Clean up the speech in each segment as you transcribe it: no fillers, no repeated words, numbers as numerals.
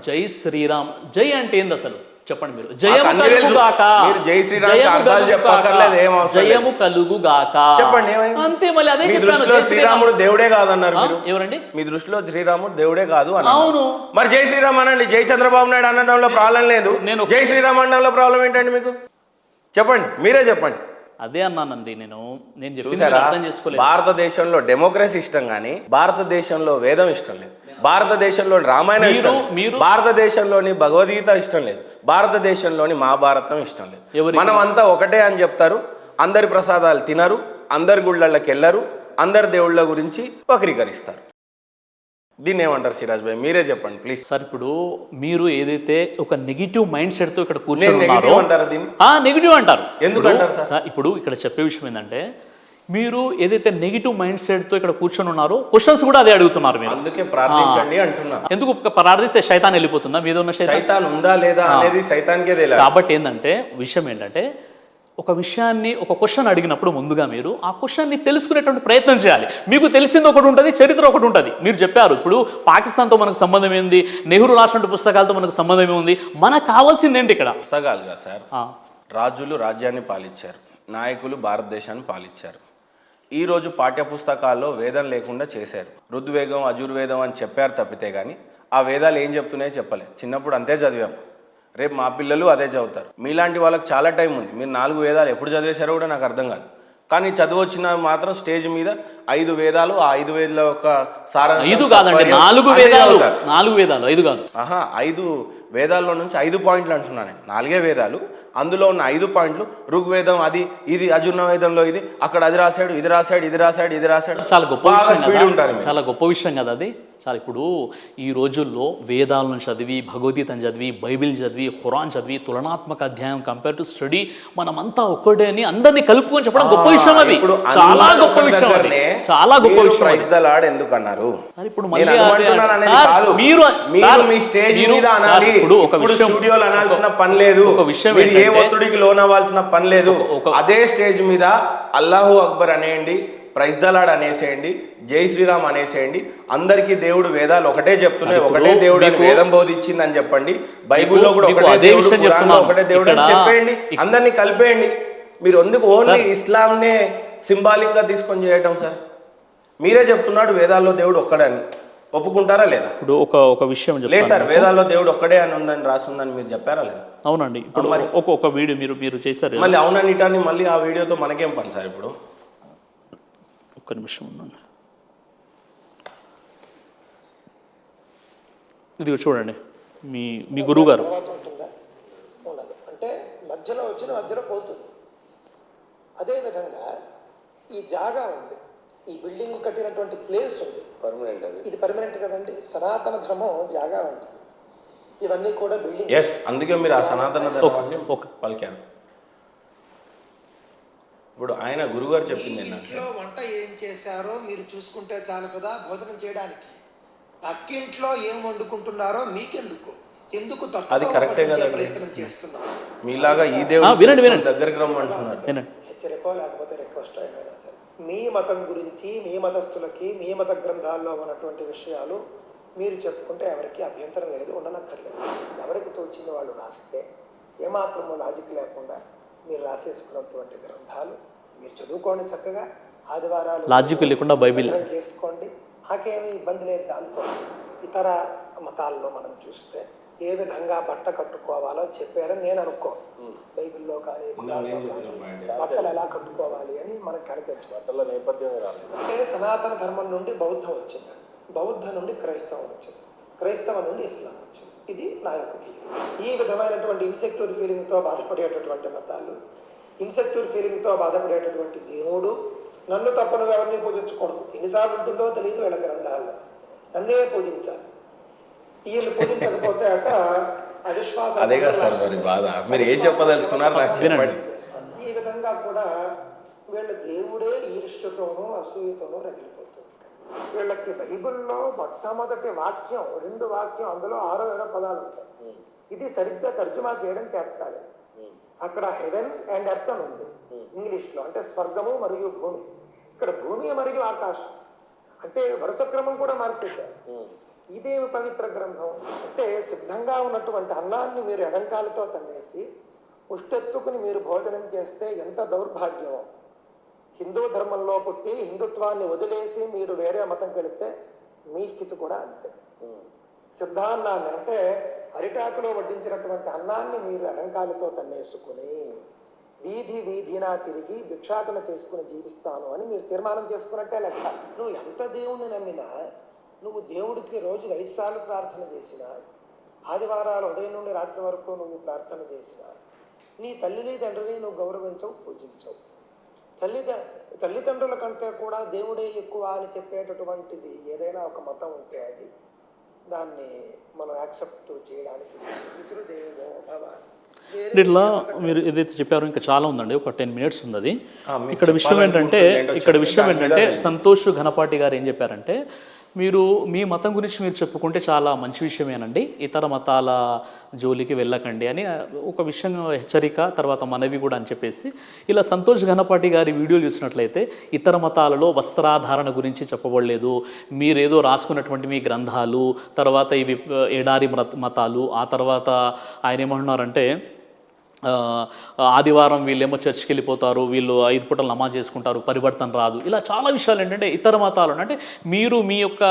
జై శ్రీరామ్, జై అంటే ఏంది అసలు చెప్పండి మీరు? జయము కలుగుగాక, జై శ్రీరామ్ జయము కలుగుగాక చెప్పండి. అంతే. మళ్ళీ అదే దృష్టిలో శ్రీరాముడు దేవుడే కాదన్నారు మీరు. ఎవరండి? మీ దృష్టిలో శ్రీరాముడు దేవుడే కాదు అని. అవును. మరి జై శ్రీరామ్ అనండి. జై చంద్రబాబు నాయుడు అనడంలో ప్రాబ్లం లేదు, జై శ్రీరామ్ అనడంలో ప్రాబ్లం ఏంటండి మీకు? చెప్పండి, మీరే చెప్పండి. అదే అన్నానండి నేను చూసారా, అర్థం చేసుకోలేదు. భారతదేశంలో డెమోక్రసీ ఇష్టం కానీ భారతదేశంలో వేదం ఇష్టం లేదు, భారతదేశంలో రామాయణం ఇష్టం లేదు, భారతదేశంలోని భగవద్గీత ఇష్టం లేదు, భారతదేశంలోని మహాభారతం ఇష్టం లేదు. మనం అంతా ఒకటే అని చెప్తారు. అందరి ప్రసాదాలు తినరు, అందరి గుళ్ళకి వెళ్ళరు, అందరి దేవుళ్ళ గురించి వక్రీకరిస్తారు. దీన్ని ఏమంటారు సిరాజ్ భాయ్? మీరే చెప్పండి ప్లీజ్. సార్, ఇప్పుడు మీరు ఏదైతే ఒక నెగిటివ్ మైండ్ సెట్ తో ఇక్కడ కూర్చొని నెగిటివ్ అంటారు. ఎందుకు అంటారు సార్? ఇప్పుడు ఇక్కడ చెప్పే విషయం ఏంటంటే, మీరు ఏదైతే నెగిటివ్ మైండ్ సెట్ తో ఇక్కడ కూర్చొని ఉన్నారో క్వశ్చన్స్ కూడా అదే అడుగుతున్నారు మీరు. అందుకే ప్రార్థించండి అంటున్నా. ఎందుకు ప్రార్థిస్తే శైతాన్ వెళ్ళిపోతుందా? మీద ఉన్న శైతాన్ ఉందా లేదా అనేది శైతాన్కే తెలియదు. కాబట్టి ఏంటంటే విషయం ఏంటంటే, ఒక విషయాన్ని ఒక క్వశ్చన్ అడిగినప్పుడు ముందుగా మీరు ఆ క్వశ్చన్ని తెలుసుకునేటువంటి ప్రయత్నం చేయాలి. మీకు తెలిసింది ఒకటి ఉంటుంది, చరిత్ర ఒకటి ఉంటుంది. మీరు చెప్పారు ఇప్పుడు పాకిస్తాన్తో మనకు సంబంధం ఏంది, నెహ్రూ రాసినటువంటి పుస్తకాలతో మనకు సంబంధం ఏముంది, మనకు కావాల్సింది ఏంటి ఇక్కడ? పుస్తకాలుగా సార్, రాజులు రాజ్యాన్ని పాలించారు, నాయకులు భారతదేశాన్ని పాలించారు. ఈరోజు పాఠ్య పుస్తకాల్లో వేదం లేకుండా చేశారు. ఋగ్వేదం అజుర్వేదం అని చెప్పారు తప్పితే కానీ ఆ వేదాలు ఏం చెప్తున్నాయో చెప్పలే. చిన్నప్పుడు అంతే చదివాం, రేపు మా పిల్లలు అదే చదువుతారు. మీలాంటి వాళ్ళకి చాలా టైం ఉంది. మీరు 4 వేదాలు ఎప్పుడు చదివేశారో కూడా నాకు అర్థం కాదు. కానీ చదువు వచ్చిన మాత్రం స్టేజ్ మీద 5 వేదాలు, ఆ 5 వేదాల యొక్క సారాంశం 5 కాదండి, 4 వేదాలు. 4 వేదాలు, 5 కాదు. 5 వేదాల్లో నుంచి 5 పాయింట్లు అంటున్నాను నేను. 4 వేదాలు, అందులో ఉన్న 5 పాయింట్లు ఋగ్వేదం అది ఇది, అజుర్వేదంలో ఇది, అక్కడ అది రాశాడు, ఇది రాశాడు, ఇది రాశాడు, ఇది రాశాడు. చాలా గొప్ప విషయం కదా, చాలా గొప్ప విషయం కదా అది. చాలా ఇప్పుడు ఈ రోజుల్లో వేదాలను చదివి, భగవద్గీతను చదివి, బైబిల్ చదివి, ఖురాన్ చదివి, తులనాత్మక అధ్యాయం కంపేర్ టు స్టడీ, మనమంతా ఒక్కడే అని అందరినీ కలుపుకొని చెప్పడం గొప్ప విషయం అది. చాలా గొప్ప విషయం, చాలా గొప్ప విషయం. ప్రైజ్ ద లార్డ్ ఎందుకు అన్నారు? ఇప్పుడు మీరు ఒక విషయం స్టూడియోలో అనాల్సిన పని లేదు, ఒక విషయం ఏ ఒత్తిడికి లోనవ్వాల్సిన పని లేదు. అదే స్టేజ్ మీద అల్లాహు అక్బర్ అనేయండి, ప్రైజ్ ద లార్డ్ అనేసేయండి, జై శ్రీరామ్ అనేసేయండి. అందరికీ దేవుడు వేదాలు ఒకటే చెప్తున్నాయి, ఒకటే దేవుడు వేదం బోధించింది అని చెప్పండి. బైబిల్లో కూడా ఒకటే దేవుడు అని చెప్పేయండి, అందరినీ కలిపేయండి. మీరు ఎందుకు ఓన్లీ ఇస్లాంనే సింబాలిక్ గా తీసుకొని చేయటం సార్? మీరే చెప్తున్నాడు వేదాల్లో దేవుడు ఒక్కడని, ఒప్పుకుంటారా లేదా? ఇప్పుడు ఒక విషయం లేదు సార్, వేదాల్లో దేవుడు ఒక్కడే అని ఉందని రాస్తుందని మీరు చెప్పారా లేదా? అవునండి. ఇప్పుడు మరి ఒక వీడియో మీరు చేశారు, మళ్ళీ అవునన్నిటాన్ని మళ్ళీ ఆ వీడియోతో మనకేం పని సార్? ఇప్పుడు ఒక్క నిమిషం ఉన్నాను, ఇది చూడండి. మీ గురువు గారు అంటే మధ్యలో వచ్చిన మధ్యలో పోతుంది. అదేవిధంగా ఈ జాగా ఉంది, ఈ బిల్డింగ్ కట్టినటువంటి ప్లేస్ ఉంది, పర్మనెంట్. ఇది పర్మనెంట్ కదండి, సనాతన ధర్మం జాగా ఉంటుంది. ఇవన్నీ కూడా బిల్డింగ్. అందుకే మీరు ఆ సనాతన ధర్మాన్ని పలికారు. ఇప్పుడు ఆయన గురుగారు చెప్పింది, ఇంట్లో వంట ఏం చేశారో మీరు చూసుకుంటే చాలు కదా భోజనం చేయడానికి. పక్కింట్లో ఏం వండుకుంటున్నారో మీకెందుకు? ఎందుకు అది కరెక్టే కదా, ప్రయత్నం చేస్తున్నారు? మీలాగా ఈ దేవుడు దగ్గరికి రమ్మంటున్నారు. హెచ్చరికో లేకపోతే రిక్వెస్ట్ ఏమైనా సరే, మీ మతం గురించి, మీ మతస్థులకి, మీ మత గ్రంథాల్లో ఉన్నటువంటి విషయాలు మీరు చెప్పుకుంటే ఎవరికి అభ్యంతరం లేదు, ఉండనక్కర్లేదు. ఎవరికి తోచింది వాళ్ళు రాస్తే, ఏమాత్రము లాజిక్ లేకుండా మీరు రాసేసుకున్నటువంటి గ్రంథాలు మీరు చదువుకోండి చక్కగా. ఆదివారాలు లాజిక్ లేకుండా బైబిల్ చేసుకోండి, నాకేమీ ఇబ్బంది లేదు దాంతో. ఇతర మతాల్లో మనం చూస్తే ఏ విధంగా బట్ట కట్టుకోవాలో చెప్పారని నేను అనుకో. బైబిల్లో కానీ బట్టలు ఎలా కట్టుకోవాలి అని మనకు కనిపించదు. అంటే సనాతన ధర్మం నుండి బౌద్ధం వచ్చింది, బౌద్ధం నుండి క్రైస్తవం వచ్చింది, క్రైస్తవం నుండి ఇస్లాం వచ్చింది. ఇది నా యొక్క థియరీ. ఈ విధమైనటువంటి ఇన్సెక్యూర్ ఫీలింగ్తో బాధపడేటటువంటి మతాలు, ఇన్సెక్యూర్ ఫీలింగ్తో బాధపడేటటువంటి దేవుడు, నన్ను తప్ప నువ్వు ఎవరిని పూజించకూడదు, ఎన్నిసార్లు ఉంటుందో తెలియదు వీళ్ళ గ్రంథాల్లో, నన్నే పూజించాలి. వీళ్ళు పూజించకపోతే అట అవిశ్వాసం. ఈ విధంగా కూడా వీళ్ళ దేవుడే ఈర్ష్యతోనూ అసూయతోనూ రగిలిపోతుంది. వీళ్ళకి బైబిల్లో మొట్టమొదటి వాక్యం, 2 వాక్యం, అందులో 6 7 పదాలు ఉంటాయి. ఇది సరిగ్గా తర్జుమా చేయడం చేతకాలి. అక్కడ హెవెన్ అండ్ ఎర్త్ అని ఉంది ఇంగ్లీష్లో, అంటే స్వర్గము మరియు భూమి. ఇక్కడ భూమి మరియు ఆకాశం అంటే వరుస క్రమం కూడా మార్చేశారు. ఇదేమి పవిత్ర గ్రంథం అంటే, సిద్ధంగా ఉన్నటువంటి అన్నాన్ని మీరు ఎడంకాలతో తన్నేసి ముష్టెత్తుకుని మీరు భోజనం చేస్తే ఎంత దౌర్భాగ్యమో. హిందూ ధర్మంలో పుట్టి హిందుత్వాన్ని వదిలేసి మీరు వేరే మతంకి వెళితే మీ స్థితి కూడా అంతే. సిద్ధాన్నాన్ని అంటే అరిటాకులో వడ్డించినటువంటి అన్నాన్ని మీరు ఎడంకాలతో తన్నేసుకుని వీధి వీధినా తిరిగి భిక్షాటన చేసుకుని జీవిస్తాను అని మీరు తీర్మానం చేసుకున్నట్టే లెక్క. నువ్వు ఎంత దేవుణ్ణి నమ్మినా, నువ్వు దేవుడికి రోజుకి 5 సార్లు ప్రార్థన చేసినా, ఆదివారాలు ఉదయం నుండి రాత్రి వరకు నువ్వు ప్రార్థన చేసినా, నీ తల్లిని తండ్రిని నువ్వు గౌరవించవు, పూజించవు. తల్లిదండ్రుల కంటే కూడా దేవుడే ఎక్కువ అని చెప్పేటటువంటిది ఏదైనా ఒక మతం ఉంటే అది దాన్ని మనం యాక్సెప్ట్ చేయడానికి పితృదేవో భవ. ఇట్లా మీరు ఏదైతే చెప్పారో ఇంకా చాలా ఉందండి, ఒక 10 మినిట్స్ ఉంది అది. ఇక్కడ విషయం ఏంటంటే సంతోష్ ఘనపాటి గారు ఏం చెప్పారంటే, మీరు మీ మతం గురించి మీరు చెప్పుకుంటే చాలా మంచి విషయమేనండి, ఇతర మతాల జోలికి వెళ్ళకండి అని ఒక విషయం హెచ్చరిక, తర్వాత మనవి కూడా అని చెప్పేసి, ఇలా సంతోష్ ఘనపాటి గారి వీడియోలు చూసినట్లయితే ఇతర మతాలలో వస్త్రాధారణ గురించి చెప్పబడలేదు. మీరేదో రాసుకున్నటువంటి మీ గ్రంథాలు, తర్వాత ఇవి ఎడారి మతాలు, ఆ తర్వాత ఆయన ఏమంటున్నారంటే ఆదివారం వీళ్ళేమో చర్చికి వెళ్ళిపోతారు, వీళ్ళు 5 పూటలు నమాజ్ చేసుకుంటారు, పరివర్తన రాదు. ఇలా చాలా విషయాలు ఏంటంటే ఇతర మతాలు అంటే మీరు మీ యొక్క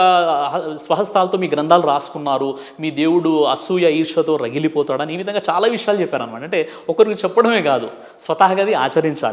స్వహస్తాలతో మీ గ్రంథాలు రాసుకున్నారు, మీ దేవుడు అసూయ ఈర్ష్యతో రగిలిపోతాడని ఈ విధంగా చాలా విషయాలు చెప్పారనమాట. అంటే ఒకరికి చెప్పడమే కాదు, స్వతహాగా అది ఆచరించాలి.